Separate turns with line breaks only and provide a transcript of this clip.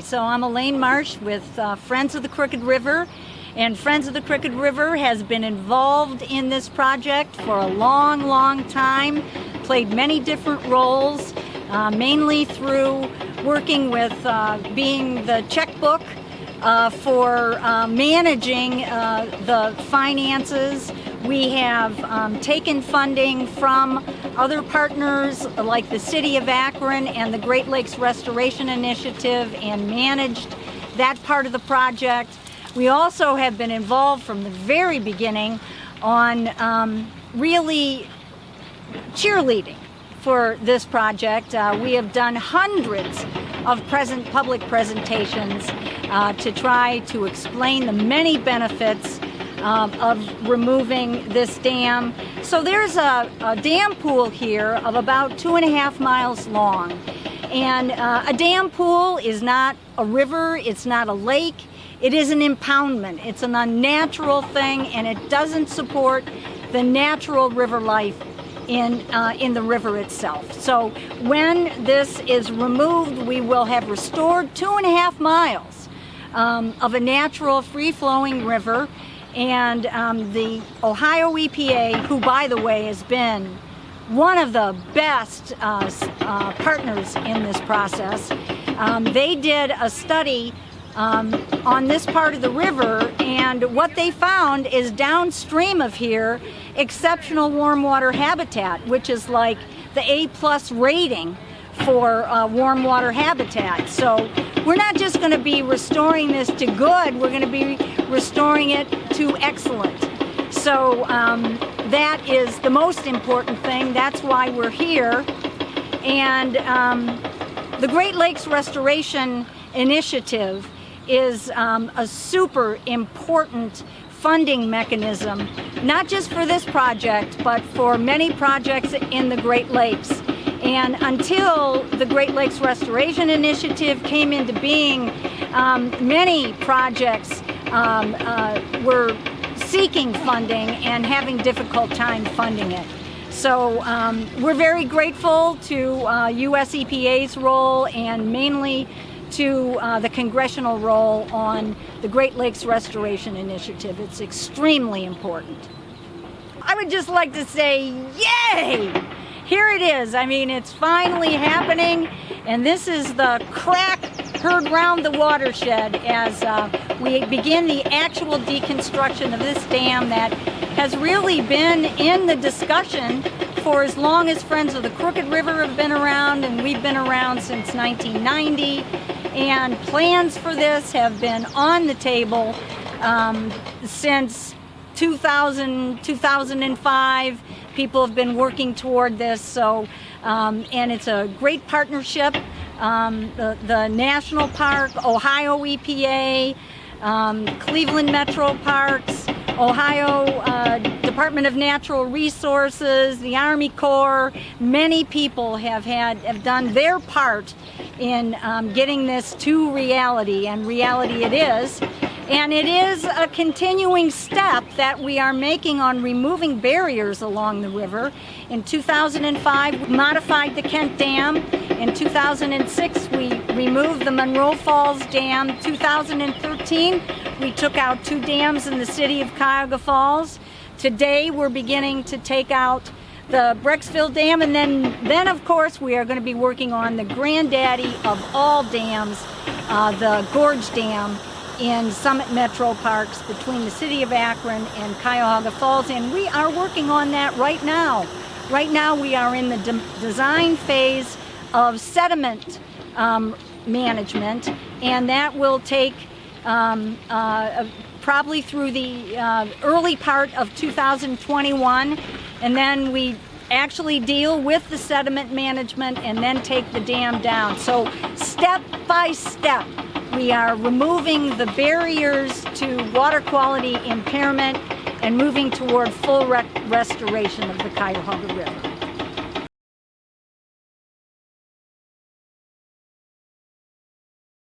So I'm Elaine Marsh with Friends of the Crooked River, and Friends of the Crooked River has been involved in this project for a long time, played many different roles, mainly through working with being the checkbook for managing the finances. We have taken funding from other partners like the City of Akron and the Great Lakes Restoration Initiative and managed that part of the project. We also have been involved from the very beginning on really cheerleading for this project. We have done hundreds of public presentations to try to explain the many benefits of removing this dam. So there's a dam pool here of about 2.5 miles long. And a dam pool is not a river, it's not a lake, it is an impoundment. It's an unnatural thing, and it doesn't support the natural river life in the river itself. So when this is removed, we will have restored 2.5 miles of a natural free-flowing river. And the Ohio EPA, who by the way has been one of the best partners in this process, they did a study on this part of the river, and what they found is downstream of here, exceptional warm water habitat, which is like the A+ rating for warm water habitat. So we're not just going to be restoring this to good, we're going to be restoring it to excellent. So that is the most important thing. That's why we're here. And the Great Lakes Restoration Initiative is a super important funding mechanism, not just for this project, but for many projects in the Great Lakes. And until the Great Lakes Restoration Initiative came into being, many projects were seeking funding and having difficult time funding it. So we're very grateful to US EPA's role, and mainly to the congressional role on the Great Lakes Restoration Initiative. It's extremely important. I would just like to say, yay! Here it is. I mean, it's finally happening, and this is the crack heard round the watershed as we begin the actual deconstruction of this dam that has really been in the discussion for as long as Friends of the Crooked River have been around, and we've been around since 1990, and plans for this have been on the table since 2005. People have been working toward this, so and it's a great partnership. The National Park, Ohio EPA, Cleveland Metro Parks, Ohio Department of Natural Resources, the Army Corps, many people have done their part in getting this to reality, and reality it is. And it is a continuing step that we are making on removing barriers along the river. In 2005, we modified the Kent Dam. In 2006, we removed the Monroe Falls Dam. 2013, we took out 2 dams in the city of Cuyahoga Falls. Today, we're beginning to take out the Brecksville Dam, and then of course, we are going to be working on the granddaddy of all dams, the Gorge Dam, in Summit Metro Parks between the City of Akron and Cuyahoga Falls, and we are working on that right now. Right now we are in the design phase of sediment management, and that will take probably through the early part of 2021, and then we actually deal with the sediment management and then take the dam down. So step by step, we are removing the barriers to water quality impairment and moving toward full restoration of the Cuyahoga River.